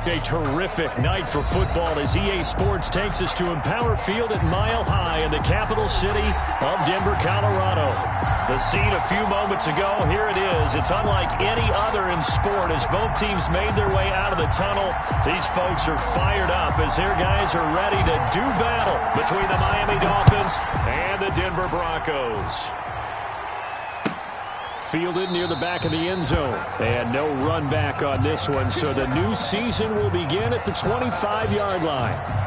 A terrific night for football as EA Sports takes us to Empower Field at Mile High in the capital city of Denver, Colorado. The scene a few moments ago, here it is. It's unlike any other in sport as both teams made their way out of the tunnel. These folks are fired up as their guys are ready to do battle between the Miami Dolphins and the Denver Broncos. Fielded near the back of the end zone. And no run back on this one, so the new season will begin at the 25-yard line.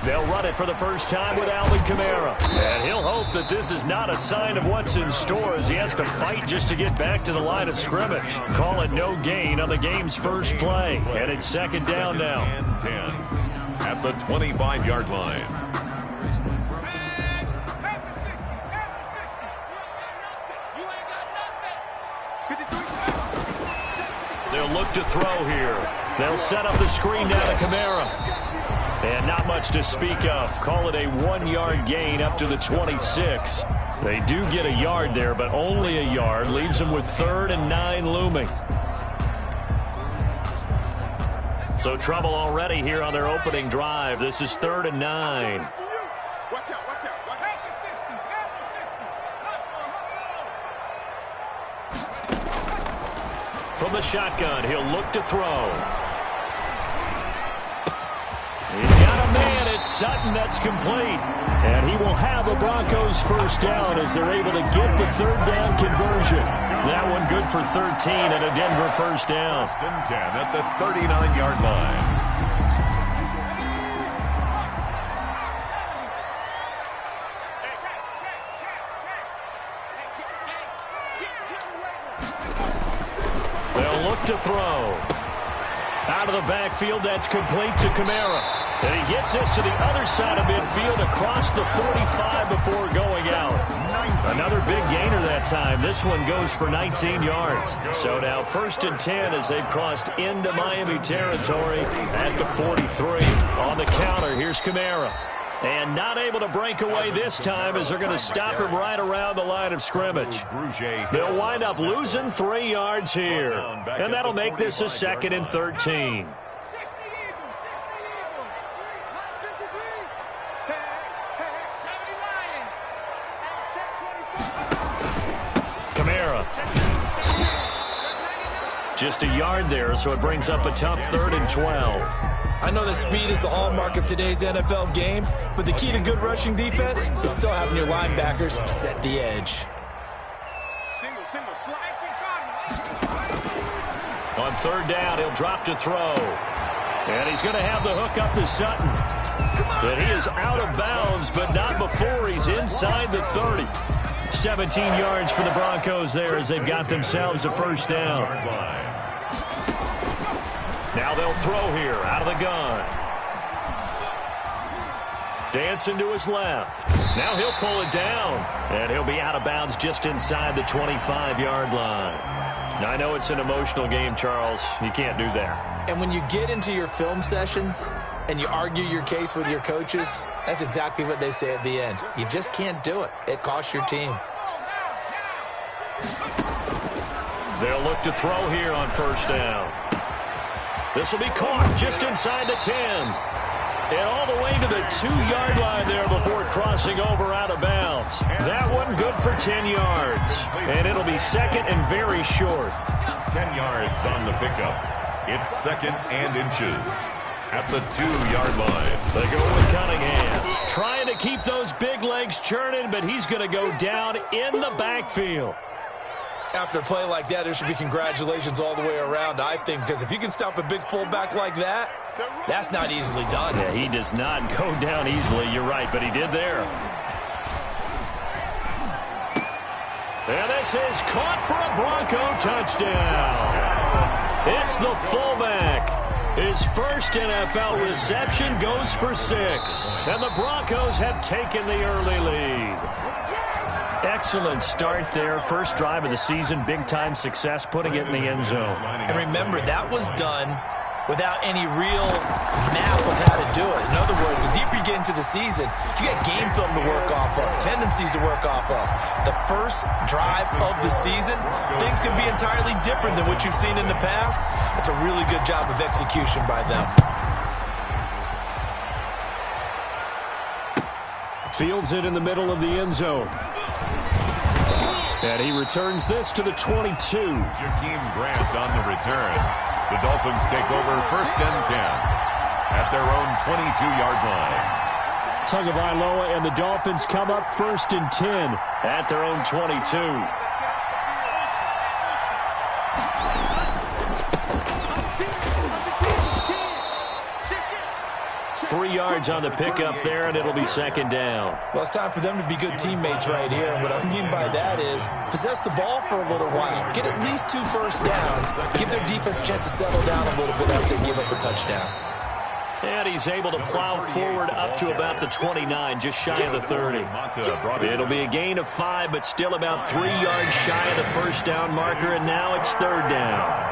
They'll run it for the first time with Alvin Kamara. And he'll hope that this is not a sign of what's in store as he has to fight just to get back to the line of scrimmage. Call it no gain on the game's first play. And it's second down now. And 10 at the 25-yard line. They'll look to throw here. They'll set up the screen down to Kamara. And not much to speak of. Call it a 1-yard gain up to the 26. They do get a yard there, but only a yard. Leaves them with 3rd and 9 looming. So trouble already here on their opening drive. This is 3rd and 9. Watch out, watch out. From the shotgun, he'll look to throw. He's got a man. It's Sutton that's complete. And he will have the Broncos first down as they're able to get the 3rd down conversion. That one good for 13 and a Denver first down. 10 at the 39-yard line. They'll look to throw. Out of the backfield, that's complete to Kamara. And he gets this to the other side of midfield across the 45 before going out. Another big gainer that time. This one goes for 19 yards. So now 1st and 10 as they've crossed into Miami territory at the 43. On the counter, here's Kamara. And not able to break away this time as they're going to stop him right around the line of scrimmage. They'll wind up losing 3 yards here. And that'll make this a 2nd and 13. Kamara. Just a yard there, so it brings up a tough 3rd and 12. I know that speed is the hallmark of today's NFL game, but the key to good rushing defense is still having your linebackers set the edge. On 3rd down, he'll drop to throw. And he's going to have the hook up to Sutton. But he is out of bounds, but not before he's inside the 30. 17 yards for the Broncos there as they've got themselves a first down. Now they'll throw here out of the gun. Dancing to his left. Now he'll pull it down. And he'll be out of bounds just inside the 25-yard line. Now, I know it's an emotional game, Charles. You can't do that. And when you get into your film sessions and you argue your case with your coaches, that's exactly what they say at the end. You just can't do it. It costs your team. They'll look to throw here on 1st down. This will be caught just inside the 10. And all the way to the 2-yard line there before crossing over out of bounds. That one good for 10 yards. And it'll be 2nd and very short. 10 yards on the pickup. It's 2nd and inches at the 2-yard line. They go with Cunningham. Trying to keep those big legs churning, but he's going to go down in the backfield. After a play like that, there should be congratulations all the way around, I think, because if you can stop a big fullback like that, that's not easily done. Yeah, he does not go down easily. You're right, but he did there. And this is caught for a Bronco touchdown. It's the fullback. His first NFL reception goes for 6. And the Broncos have taken the early lead. Excellent start there. First drive of the season. Big-time success putting it in the end zone. And remember, that was done without any real map of how to do it. In other words, the deeper you get into the season, you got game film to work off of, tendencies to work off of. The first drive of the season, things can be entirely different than what you've seen in the past. It's a really good job of execution by them. Fields it in the middle of the end zone. And he returns this to the 22. Jakeem Grant on the return. The Dolphins take over 1st and 10 at their own 22-yard line. Tagovailoa and the Dolphins come up 1st and 10 at their own 22. 3 yards on the pickup there, and it'll be 2nd down. Well, it's time for them to be good teammates right here. And what I mean by that is possess the ball for a little while. Get at least 2 first downs. Give their defense a chance to settle down a little bit after they give up a touchdown. And he's able to plow forward up to about the 29, just shy of the 30. It'll be a gain of 5, but still about 3 yards shy of the first down marker, and now it's 3rd down.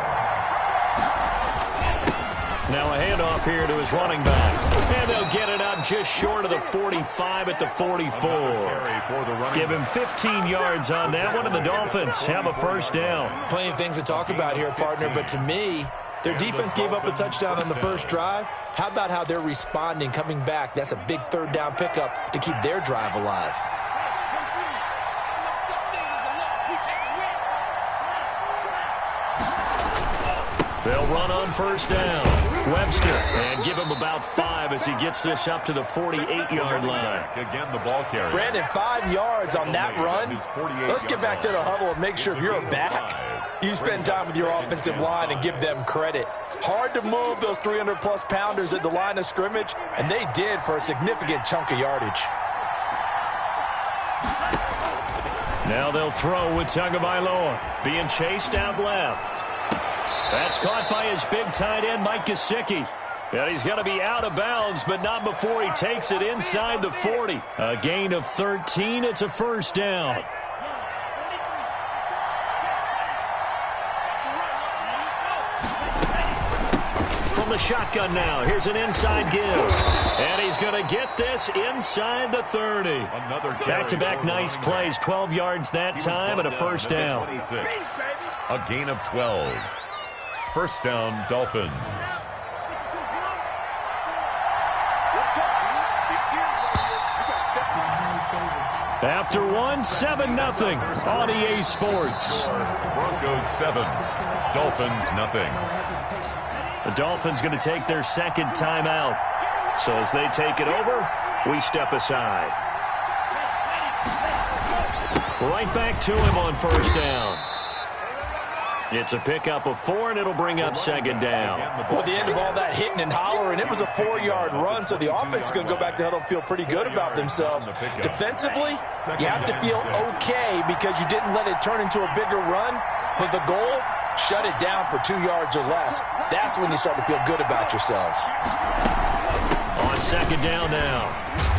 Now a handoff here to his running back. And they'll get it up just short of the 45 at the 44. Give him 15 yards on that one, and the Dolphins have a first down. Plenty of things to talk about here, partner, but to me, their defense gave up a touchdown on the first drive. How about how they're responding, coming back? That's a big 3rd down pickup to keep their drive alive. They'll run on first down. Webster, and give him about 5 as he gets this up to the 48-yard line. Again, the ball carrier. Brandon, 5 yards on that run. Let's get back to the huddle and make sure if you're a back, you spend time with your offensive line and give them credit. Hard to move those 300-plus pounders at the line of scrimmage, and they did for a significant chunk of yardage. Now they'll throw with Tagovailoa, being chased out left. That's caught by his big tight end, Mike Gesicki. And he's going to be out of bounds, but not before he takes it inside the 40. A gain of 13. It's a first down. From the shotgun now, here's an inside give. And he's going to get this inside the 30. Back-to-back nice plays, 12 yards that time, and a first down. A gain of 12. First down, Dolphins. After one, 7-0 on EA Sports. Broncos 7, Dolphins nothing. The Dolphins going to take their 2nd timeout. So as they take it over, we step aside. Right back to him on first down. It's a pickup of 4, and it'll bring up 2nd down. Well, at the end of all that hitting and hollering, it was a 4-yard run, so the offense is going to go back to huddle and feel pretty good about themselves. Defensively, you have to feel okay because you didn't let it turn into a bigger run, but the goal, shut it down for 2 yards or less. That's when you start to feel good about yourselves. On 2nd down now,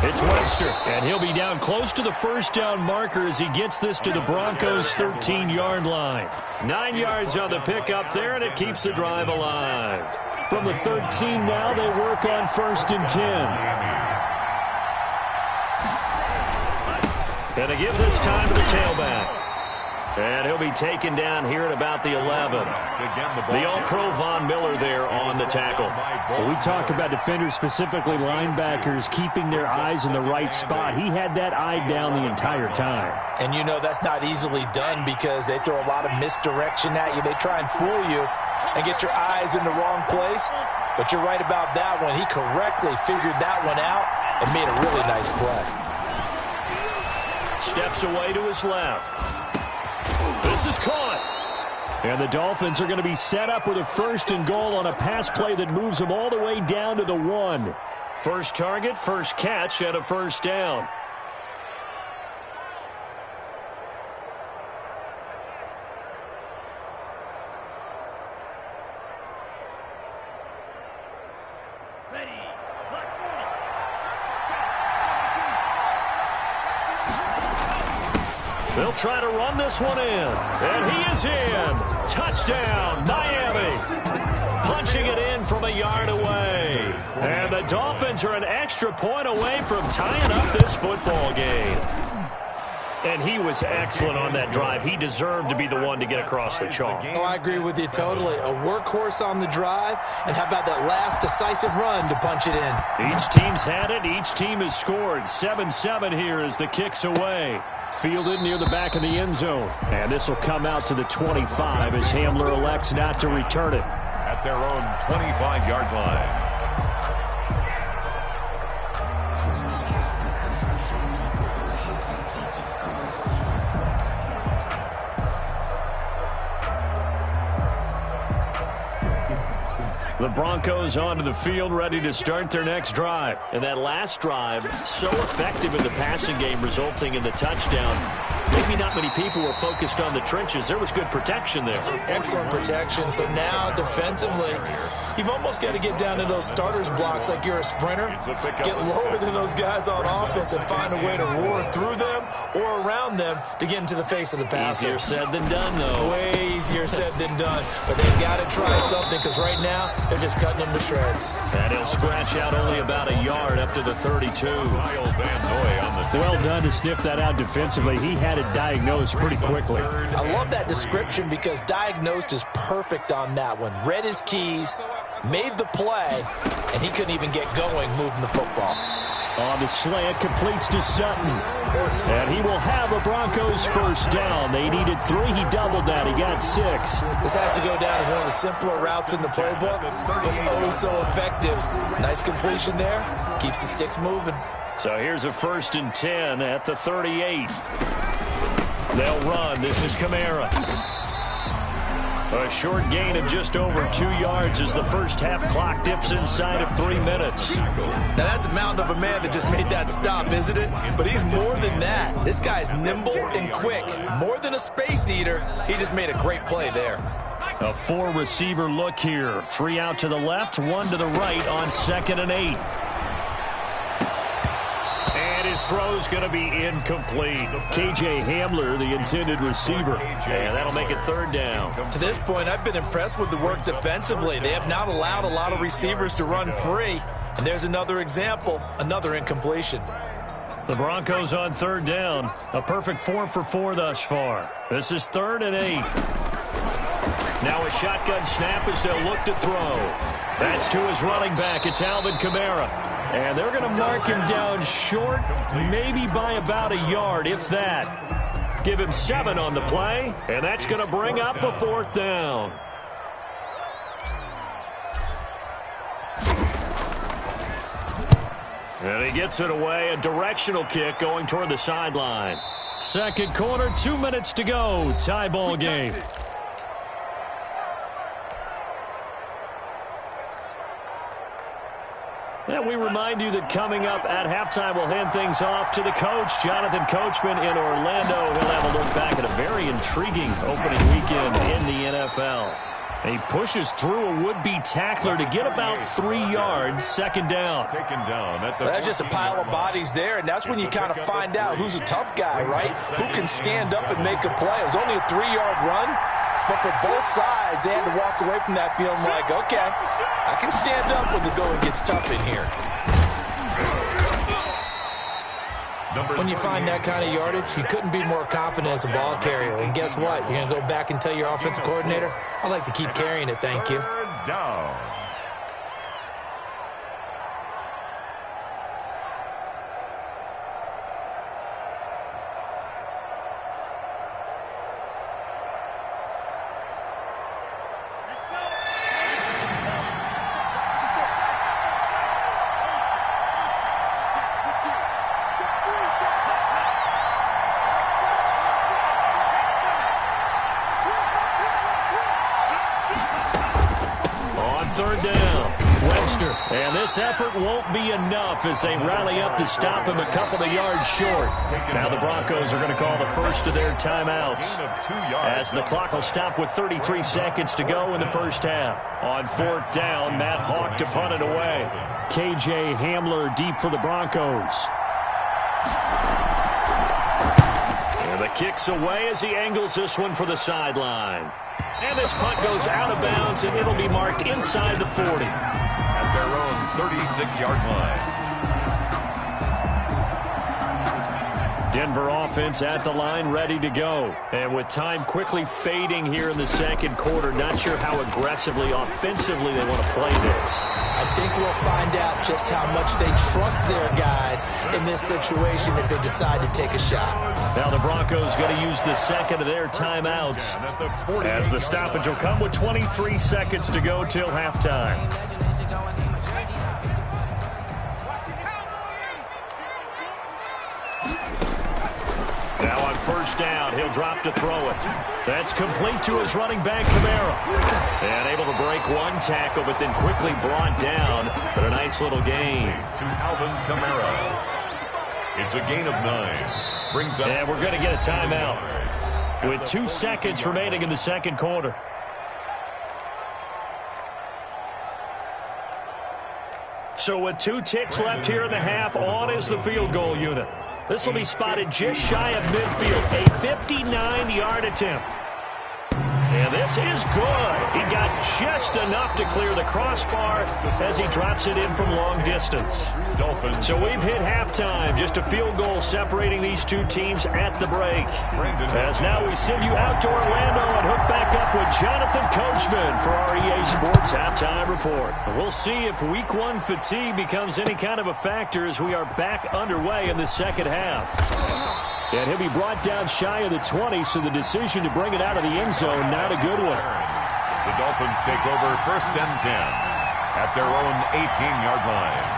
it's Webster, and he'll be down close to the first down marker as he gets this to the Broncos' 13-yard line. 9 yards on the pickup there, and it keeps the drive alive. From the 13 now, they work on 1st and 10. And they give this time to the tailback. And he'll be taken down here at about the 11. The All-Pro Von Miller there on the tackle. Well, we talk about defenders, specifically linebackers, keeping their eyes in the right spot. He had that eye down the entire time. And you know that's not easily done because they throw a lot of misdirection at you. They try and fool you and get your eyes in the wrong place. But you're right about that one. He correctly figured that one out and made a really nice play. Steps away to his left. This is caught. And the Dolphins are going to be set up with a 1st and goal on a pass play that moves them all the way down to the 1. First target, first catch, and a first down. They'll try to run this one in. And he is in. Touchdown, Miami. Punching it in from a yard away. And the Dolphins are an extra point away from tying up this football game. And he was excellent on that drive. He deserved to be the one to get across the chalk. Oh, I agree with you totally. A workhorse on the drive. And how about that last decisive run to punch it in? Each team's had it. Each team has scored. 7-7 here as the kick's away. Fielded near the back of the end zone. And this will come out to the 25 as Hamler elects not to return it. At their own 25-yard line. The Broncos onto the field, ready to start their next drive. And that last drive, so effective in the passing game, resulting in the touchdown. Maybe not many people were focused on the trenches. There was good protection there. Excellent protection. So now, defensively, you've almost got to get down to those starters blocks like you're a sprinter. Get lower than those guys on offense and find a way to roar through them or around them to get into the face of the passer. Easier said than done, though. Way easier said than done. But they've got to try something because right now, they're just cutting them to shreds. And he'll scratch out only about a yard up to the 32. Well done to sniff that out defensively. He had it diagnosed pretty quickly. I love that description because diagnosed is perfect on that one. Read his keys, made the play, and he couldn't even get going moving the football. On the slant, completes to Sutton. And he will have a Broncos first down. They needed 3. He doubled that. He got 6. This has to go down as one of the simpler routes in the playbook, but oh so effective. Nice completion there. Keeps the sticks moving. So here's a 1st and 10 at the 38. They'll run. This is Kamara. A short gain of just over 2 yards as the first half clock dips inside of 3 minutes. Now that's a mountain of a man that just made that stop, isn't it? But he's more than that. This guy's nimble and quick. More than a space eater. He just made a great play there. A 4-receiver look here. 3 out to the left, 1 to the right on 2nd and 8. His throw's going to be incomplete. K.J. Hamler, the intended receiver. And that'll make it 3rd down. To this point, I've been impressed with the work defensively. They have not allowed a lot of receivers to run free. And there's another example, another incompletion. The Broncos on 3rd down. A perfect 4 for 4 thus far. This is 3rd and 8. Now a shotgun snap as they'll look to throw. That's to his running back. It's Alvin Kamara. And they're going to mark him down short, maybe by about a yard, if that. Give him 7 on the play, and that's going to bring up a 4th down. And he gets it away, a directional kick going toward the sideline. 2nd quarter, 2 minutes to go, tie ball game. And we remind you that coming up at halftime, we'll hand things off to the coach, Jonathan Coachman in Orlando. He'll have a look back at a very intriguing opening weekend in the NFL. And he pushes through a would-be tackler to get about 3 yards, 2nd down. That's just a pile of bodies there, and that's when you kind of find out who's a tough guy, right? Who can stand up and make a play. It was only a 3-yard run, but for both sides, they had to walk away from that feeling like, okay, I can stand up when the going gets tough in here. When you find that kind of yardage, you couldn't be more confident as a ball carrier. And guess what? You're going to go back and tell your offensive coordinator, I'd like to keep carrying it, thank you. 3rd down. And this effort won't be enough as they rally up to stop him a couple of yards short. Now the Broncos are going to call the first of their timeouts as the clock will stop with 33 seconds to go in the first half. On 4th down, Matt Hawk to punt it away. K.J. Hamler deep for the Broncos. And the kicks away as he angles this one for the sideline. And this punt goes out of bounds, and it'll be marked inside the 40. At their own 36-yard line. Denver offense at the line, ready to go. And with time quickly fading here in the second quarter, not sure how aggressively, offensively they want to play this. I think we'll find out just how much they trust their guys in this situation if they decide to take a shot. Now the Broncos going to use the second of their timeouts as the stoppage will come with 23 seconds to go till halftime. Now on first down, he'll drop to throw it. That's complete to his running back, Kamara. And able to break one tackle, but then quickly brought down. But a nice little gain. To Alvin Kamara. It's a gain of 9. Brings up. And we're going to get a timeout with 2 seconds remaining in the second quarter. So with 2 ticks left here in the half, on is the field goal unit. This will be spotted just shy of midfield, a 59-yard attempt. And this is good. He got just enough to clear the crossbar as he drops it in from long distance. So we've hit halftime, just a field goal separating these two teams at the break. As now we send you out to Orlando and hook back up with Jonathan Coachman for our EA Sports Halftime Report. We'll see if Week 1 fatigue becomes any kind of a factor as we are back underway in the second half. And he'll be brought down shy of the 20, so the decision to bring it out of the end zone, not a good one. The Dolphins take over first and 10 at their own 18-yard line.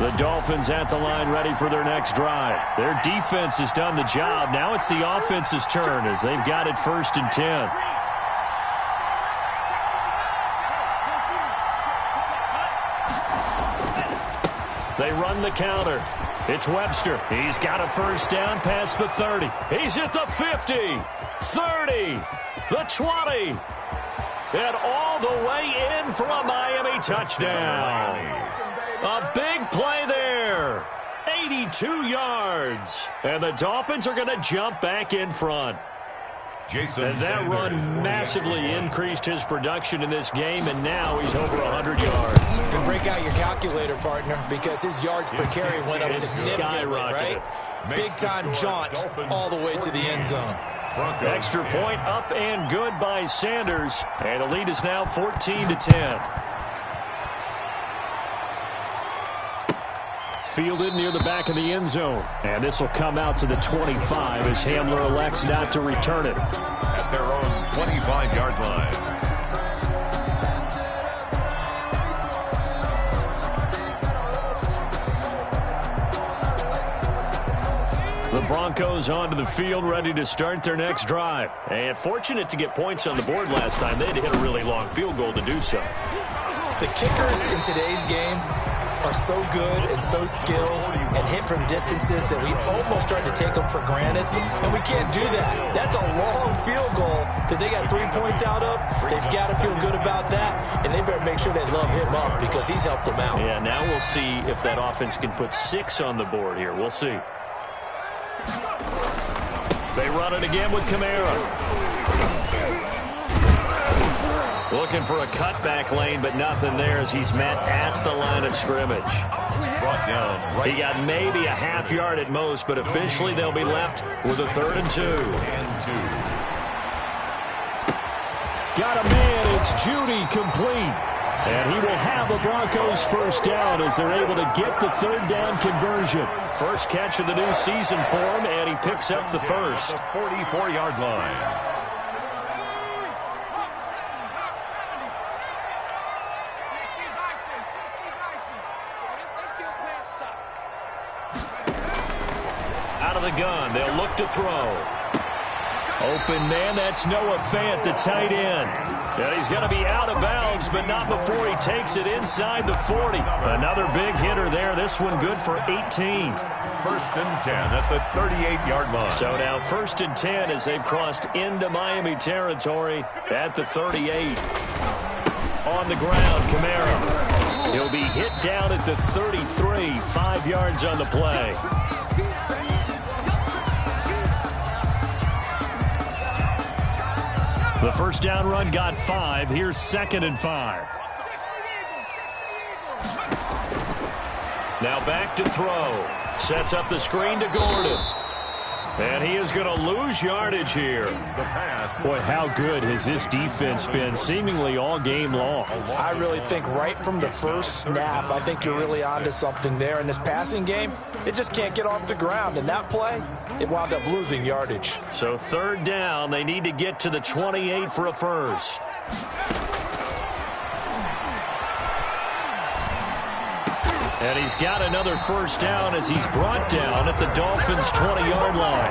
The Dolphins at the line ready for their next drive. Their defense has done the job. Now it's the offense's turn as they've got it first and 10. They run the counter. It's Webster. He's got a first down past the 30. He's at the 50, 30, the 20, and all the way in for a Miami touchdown. A big play there. 82 yards. And the Dolphins are going to jump back in front. And that run massively increased his production in this game, and now he's over 100 yards. You can break out your calculator, partner, because his yards per carry went up significantly, right? Big-time jaunt all the way to the end zone. Extra point up and good by Sanders, and the lead is now 14-10. Fielded near the back of the end zone. And this will come out to the 25 as Hamler elects not to return it. At their own 25-yard line. The Broncos onto the field ready to start their next drive. And fortunate to get points on the board last time. They had to hit a really long field goal to do so. The kickers in today's game are so good and so skilled and hit from distances that we almost start to take them for granted, and we can't do that. That's a long field goal that they got 3 points out of. They've got to feel good about that, and they better make sure they love him up because he's helped them out. Yeah, now we'll see if that offense can put 6 on the board here. We'll see. They run it again with Kamara. Looking for a cutback lane, but nothing there as he's met at the line of scrimmage. Brought down right. He got maybe a half yard at most, but officially they'll be left with a 3rd and 2. Got a man, it's Judy complete. And he will have the Broncos first down as they're able to get the 3rd down conversion. First catch of the new season for him, and he picks up the first. 44-yard line. Out of the gun, they'll look to throw. Open man, that's Noah Fant, the tight end. And he's going to be out of bounds, but not before he takes it inside the 40. Another big hitter there. This one good for 18. First and 10 at the 38-yard line. So now 1st and 10 as they've crossed into Miami territory at the 38. On the ground, Kamara. He'll be hit down at the 33, 5 yards on the play. The first down run got 5. Here's 2nd and 5. Now back to throw. Sets up the screen to Gordon. And he is going to lose yardage here. The pass. Boy, how good has this defense been seemingly all game long? I really think right from the first snap, I think you're really onto something there. In this passing game, it just can't get off the ground. And that play, it wound up losing yardage. So 3rd down, they need to get to the 28 for a first. And he's got another first down as he's brought down at the Dolphins' 20-yard line.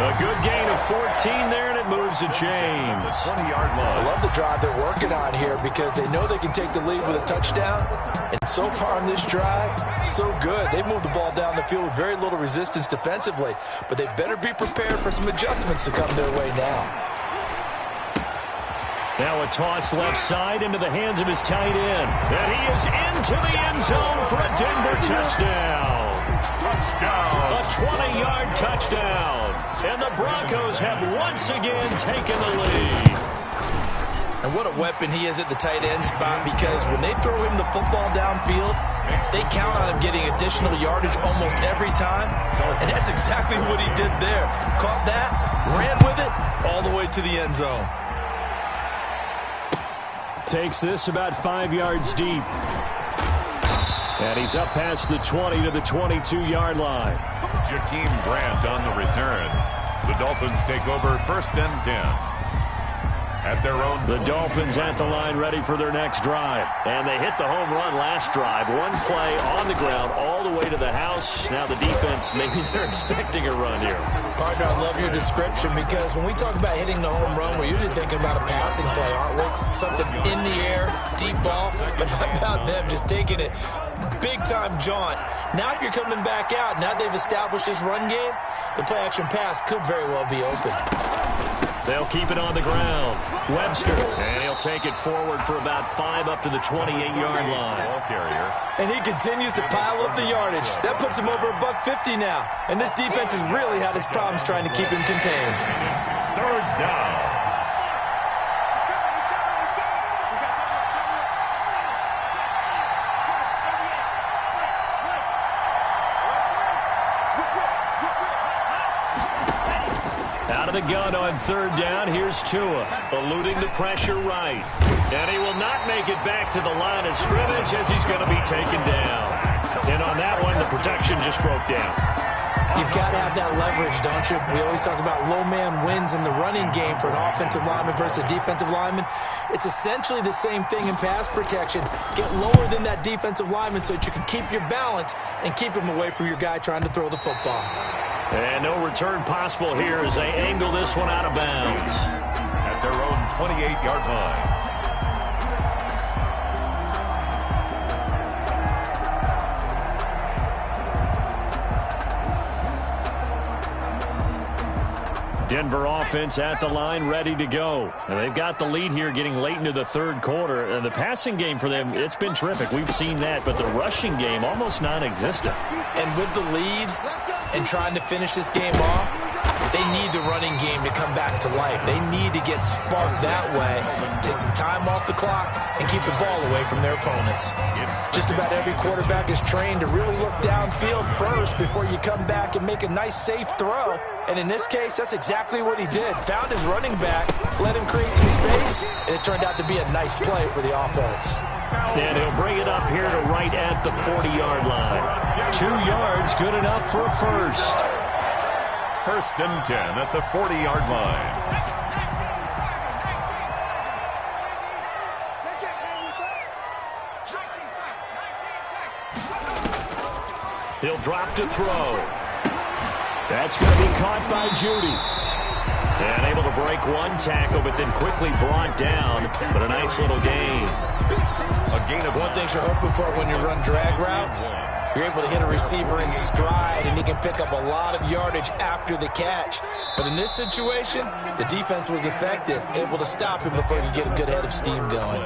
A good gain of 14 there, and it moves the chains. 20-yard line. I love the drive they're working on here because they know they can take the lead with a touchdown. And so far in this drive, so good. They moved the ball down the field with very little resistance defensively, but they better be prepared for some adjustments to come their way now. Now a toss left side into the hands of his tight end. And he is into the end zone for a Denver touchdown. Touchdown. A 20-yard touchdown. And the Broncos have once again taken the lead. And what a weapon he is at the tight end spot, because when they throw him the football downfield, they count on him getting additional yardage almost every time. And that's exactly what he did there. Caught that, ran with it, all the way to the end zone. Takes this about 5 yards deep. And he's up past the 20 to the 22-yard line. Jakeem Grant on the return. The Dolphins take over 1st and 10. At their own. The Dolphins at the line ready for their next drive. And they hit the home run last drive. One play on the ground all the way to the house. Now the defense, maybe they're expecting a run here. Partner, I love your description, because when we talk about hitting the home run, we're usually thinking about a passing play, aren't we? Something in the air, deep ball. But how about them just taking it big-time jaunt? Now if you're coming back out, now they've established this run game, the play-action pass could very well be open. They'll keep it on the ground. Webster, and he'll take it forward for about 5 up to the 28-yard line. Ball carrier. And he continues to pile up the yardage. That puts him over $150 now. And this defense has really had its problems trying to keep him contained. 3rd down. Out of the gun on 3rd down, here's Tua, eluding the pressure right. And he will not make it back to the line of scrimmage as he's going to be taken down. And on that one, the protection just broke down. You've got to have that leverage, don't you? We always talk about low man wins in the running game for an offensive lineman versus a defensive lineman. It's essentially the same thing in pass protection. Get lower than that defensive lineman so that you can keep your balance and keep him away from your guy trying to throw the football. And no return possible here as they angle this one out of bounds. At their own 28-yard line. Denver offense at the line, ready to go. And they've got the lead here getting late into the 3rd quarter. And the passing game for them, it's been terrific. We've seen that, but the rushing game almost non-existent. And with the lead and trying to finish this game off, they need the running game to come back to life. They need to get sparked that way, take some time off the clock, and keep the ball away from their opponents. Just about every quarterback is trained to really look downfield first before you come back and make a nice, safe throw. And in this case, that's exactly what he did. Found his running back, let him create some space, and it turned out to be a nice play for the offense. And he'll bring it up here to right at the 40-yard line. 2 yards, good enough for a first. 1st and 10 at the 40-yard line. He'll drop to throw. That's going to be caught by Judy. And able to break one tackle, but then quickly brought down. But a nice little gain. A gain of one thing you're hoping for when you run drag routes, you're able to hit a receiver in stride, and he can pick up a lot of yardage after the catch. But in this situation, the defense was effective, able to stop him before he could get a good head of steam going.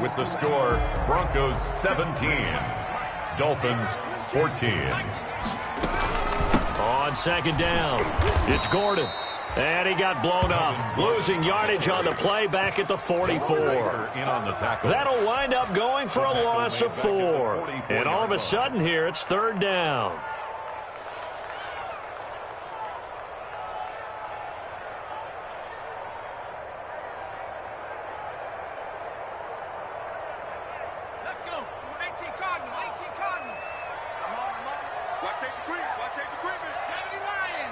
with the score Broncos 17, Dolphins 14. On second down, it's Gordon. And he got blown up, losing yardage on the play back at the 44. That'll wind up going for a loss of 4. And all of a sudden here, it's third down. Let's go. 18 Cardinal, 18 Cardinal. Watch safety creep, watch safety creep. 70 Lion.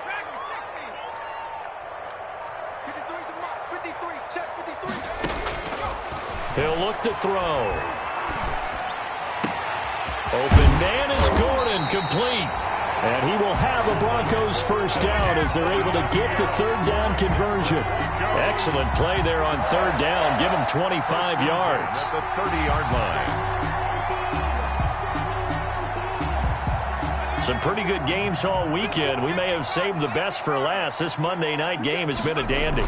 Dragon 60. 53 to mark, 53, check 53. He'll look to throw. Open man is Gordon, complete. And he will have a Broncos first down as they're able to get the third down conversion. Excellent play there on third down. Give him 25 yards. At the 30-yard line. Some pretty good games all weekend. We may have saved the best for last. This Monday night game has been a dandy.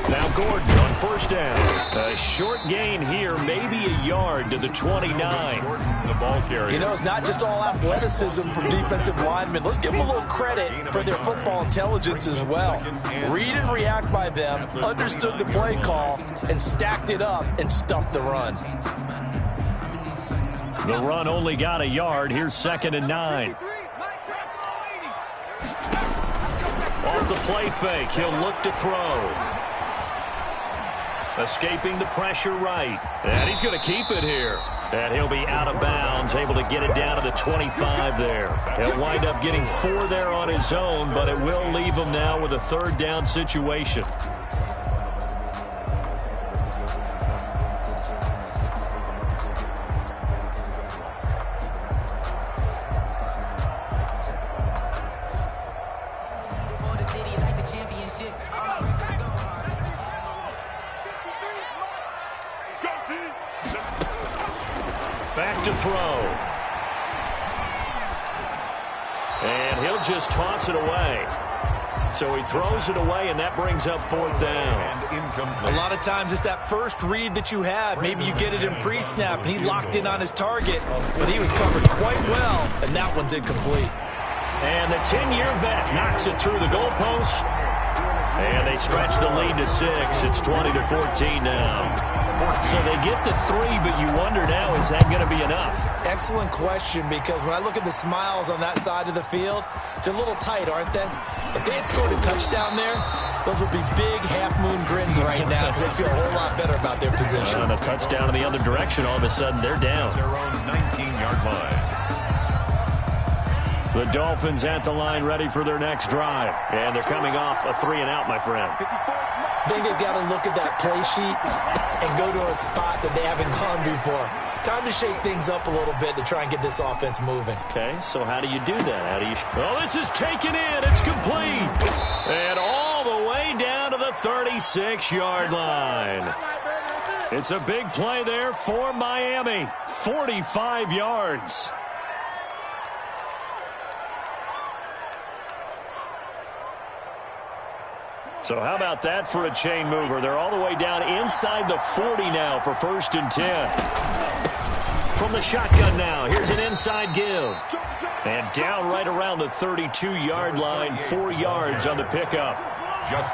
Now Gordon on first down. A short gain here, maybe a yard to the 29. The ball carrier. You know, it's not just all athleticism from defensive linemen. Let's give them a little credit for their football intelligence as well. Read and react by them, understood the play call, and stacked it up and stuffed the run. The run only got a yard. Here's 2nd and 9. Off the play fake, he'll look to throw. Escaping the pressure right. And he's going to keep it here. And he'll be out of bounds, able to get it down to the 25 there. He'll wind up getting 4 there on his own, but it will leave him now with a third down situation. Back to throw. And he'll just toss it away. So he throws it away, and that brings up 4th down. A lot of times it's that first read that you have. Maybe you get it in pre-snap, and he locked in on his target, but he was covered quite well, and that one's incomplete. And the 10-year vet knocks it through the goalpost. And they stretch the lead to 6. It's 20-14 now. So they get to 3, but you wonder now, is that going to be enough? Excellent question, because when I look at the smiles on that side of the field, they're a little tight, aren't they? If they had scored a touchdown there, those would be big half-moon grins right now because they'd feel a whole lot better about their position. And a touchdown in the other direction, all of a sudden they're down. Their own 19-yard line. The Dolphins at the line ready for their next drive. And they're coming off a 3-and-out, my friend. I think they've got to look at that play sheet and go to a spot that they haven't gone before. Time to shake things up a little bit to try and get this offense moving. Okay, so how do you do that? How do you... Oh, this is taken in. It's complete. And all the way down to the 36-yard line. It's a big play there for Miami. 45 yards. So how about that for a chain mover? They're all the way down inside the 40 now for 1st and 10. From the shotgun now, here's an inside give. And down right around the 32-yard line, 4 yards on the pickup.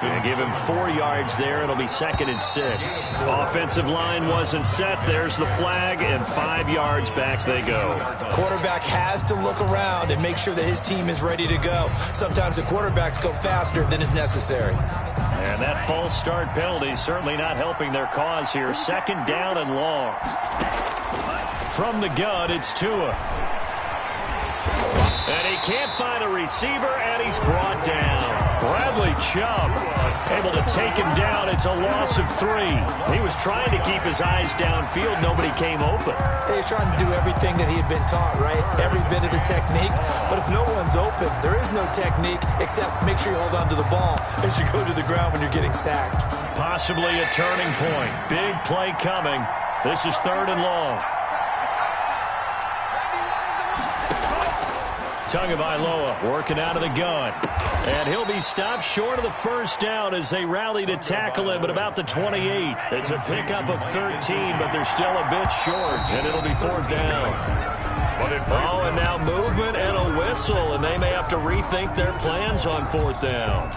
And give him 4 yards there. It'll be 2nd and 6. Offensive line wasn't set. There's the flag, and 5 yards back they go. Quarterback has to look around and make sure that his team is ready to go. Sometimes the quarterbacks go faster than is necessary. And that false start penalty is certainly not helping their cause here. 2nd down and long. From the gun, it's Tua. And he can't find a receiver, and he's brought down. Bradley Chubb able to take him down. It's a loss of 3. He was trying to keep his eyes downfield. Nobody came open. He was trying to do everything that he had been taught, right? Every bit of the technique. But if no one's open, there is no technique except make sure you hold on to the ball as you go to the ground when you're getting sacked. Possibly a turning point. Big play coming. This is 3rd and long. Tagovailoa working out of the gun. And he'll be stopped short of the first down as they rally to tackle him at about the 28. It's a pickup of 13, but they're still a bit short, and it'll be 4th down. Oh, and now movement and a whistle, and they may have to rethink their plans on 4th down.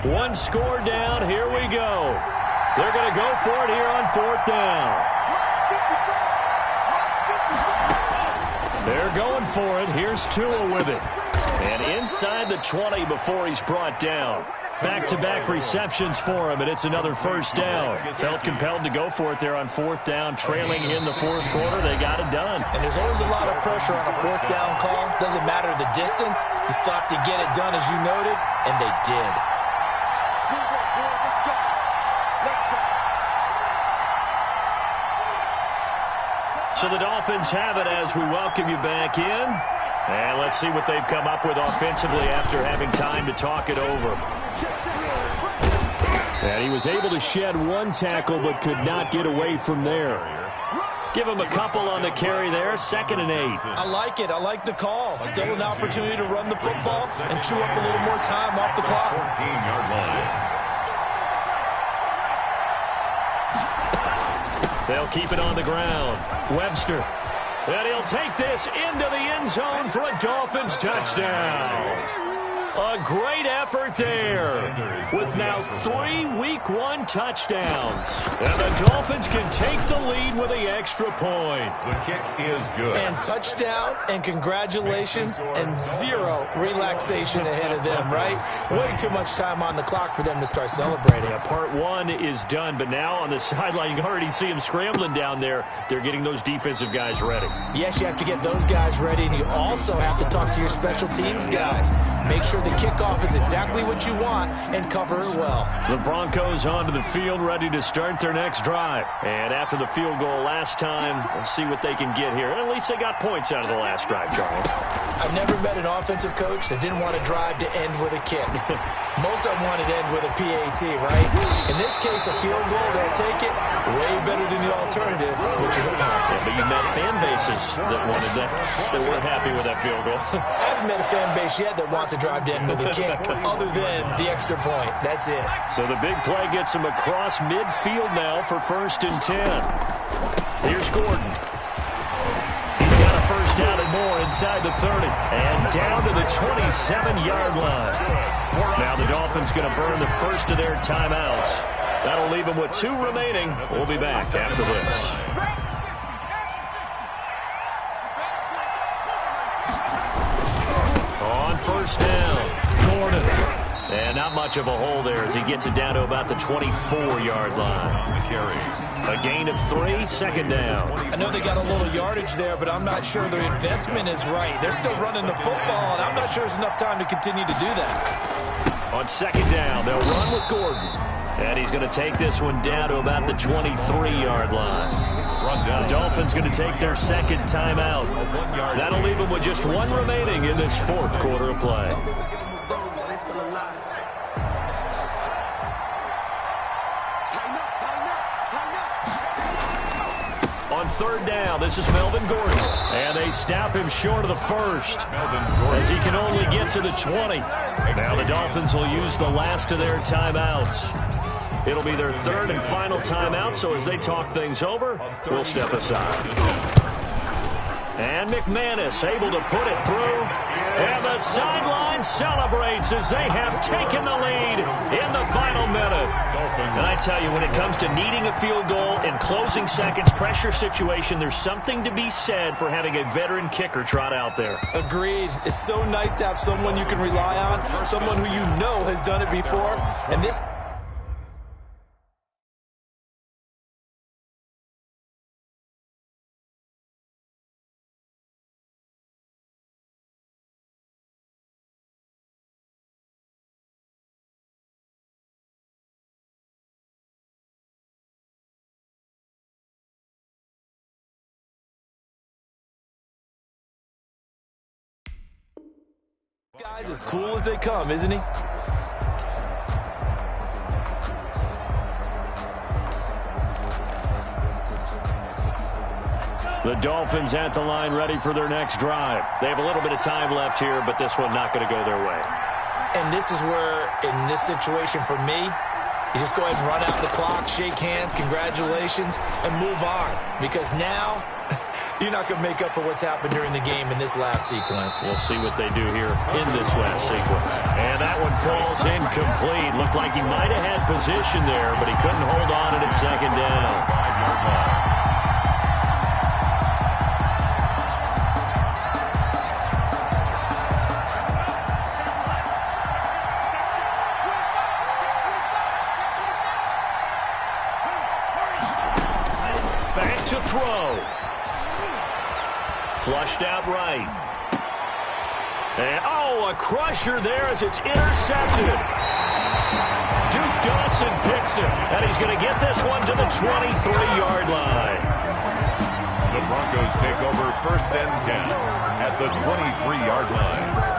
One score down. Here we go. They're going to go for it here on 4th down. They're going for it. Here's Tua with it. And inside the 20 before he's brought down. Back-to-back receptions for him, and it's another 1st down. Felt compelled to go for it there on 4th down, trailing in the 4th quarter. They got it done. And there's always a lot of pressure on a 4th down call. Doesn't matter the distance. You stop to get it done, as you noted, and they did. So the Dolphins have it as we welcome you back in. And let's see what they've come up with offensively after having time to talk it over. And he was able to shed one tackle but could not get away from there. Give him a couple on the carry there, 2nd and 8. I like it. I like the call. Still an opportunity to run the football and chew up a little more time off the clock. 14-yard line. They'll keep it on the ground. Webster. And he'll take this into the end zone for a Dolphins touchdown. A great effort there with now 3 Week 1 touchdowns. And the Dolphins can take the lead with the extra point. The kick is good. And touchdown and congratulations and 0 relaxation ahead of them, right? Way too much time on the clock for them to start celebrating. Yeah, part 1 is done, but now on the sideline, you can already see them scrambling down there. They're getting those defensive guys ready. Yes, you have to get those guys ready, and you also have to talk to your special teams guys. Make sure the kickoff is exactly what you want and cover it well. The Broncos onto the field, ready to start their next drive. And after the field goal last time, we'll see what they can get here. At least they got points out of the last drive, Charles. I've never met an offensive coach that didn't want to drive to end with a kick. Most of them wanted to end with a PAT, right? In this case, a field goal, they'll take it way better than the alternative, which is a punt. Yeah, but you met fan bases that wanted that. They weren't happy with that field goal. I haven't met a fan base yet that wants to drive to end with a kick, other than the extra point. That's it. So the big play gets him across midfield now for 1st and 10. Here's Gordon. He's got a 1st down and more inside the 30. And down to the 27-yard line. Now the Dolphins going to burn the first of their timeouts. That'll leave them with 2 remaining. We'll be back after this. On 1st down, Gordon. And not much of a hole there as he gets it down to about the 24-yard line. The carry. A gain of 3, 2nd down. I know they got a little yardage there, but I'm not sure their investment is right. They're still running the football, and I'm not sure there's enough time to continue to do that. On 2nd down, they'll run with Gordon. And he's going to take this one down to about the 23-yard line. The Dolphins going to take their 2nd timeout. That'll leave them with just 1 remaining in this 4th quarter of play. On 3rd down, this is Melvin Gordon. And they stop him short of the 1st as he can only get to the 20. Now the Dolphins will use the last of their timeouts. It'll be their 3rd and final timeout, so as they talk things over, we'll step aside. And McManus able to put it through. And the sideline celebrates as they have taken the lead in the final minute. And I tell you, when it comes to needing a field goal in closing seconds, pressure situation, there's something to be said for having a veteran kicker trot out there. Agreed. It's so nice to have someone you can rely on, someone who you know has done it before. And this... Guys, as cool as they come, isn't he? The Dolphins at the line ready for their next drive. They have a little bit of time left here, but this one not going to go their way. And this is where, in this situation for me, you just go ahead and run out the clock, shake hands, congratulations, and move on. Because now, you're not going to make up for what's happened during the game in this last sequence. We'll see what they do here in this last sequence. And that one falls incomplete. Looked like he might have had position there, but he couldn't hold on at second down. 5-yard line. Back to throw. Flushed out right. And, a crusher there as it's intercepted. Duke Dawson picks it, and he's going to get this one to the 23-yard line. The Broncos take over 1st and 10 at the 23-yard line.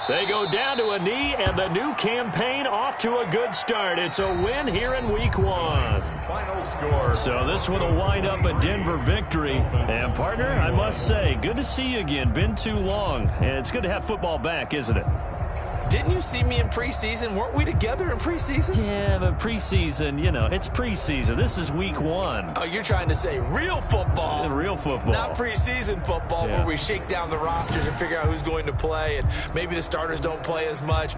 They go down to a knee, and the new campaign off to a good start. It's a win here in Week 1. Final score. So this one will wind up a Denver victory. And, partner, I must say, good to see you again. Been too long. And it's good to have football back, isn't it? Didn't you see me in preseason? Weren't we together in preseason? Yeah, but preseason, it's preseason. This is Week 1. Oh, you're trying to say real football. Real football. Not preseason football where we shake down the rosters and figure out who's going to play, and maybe the starters don't play as much.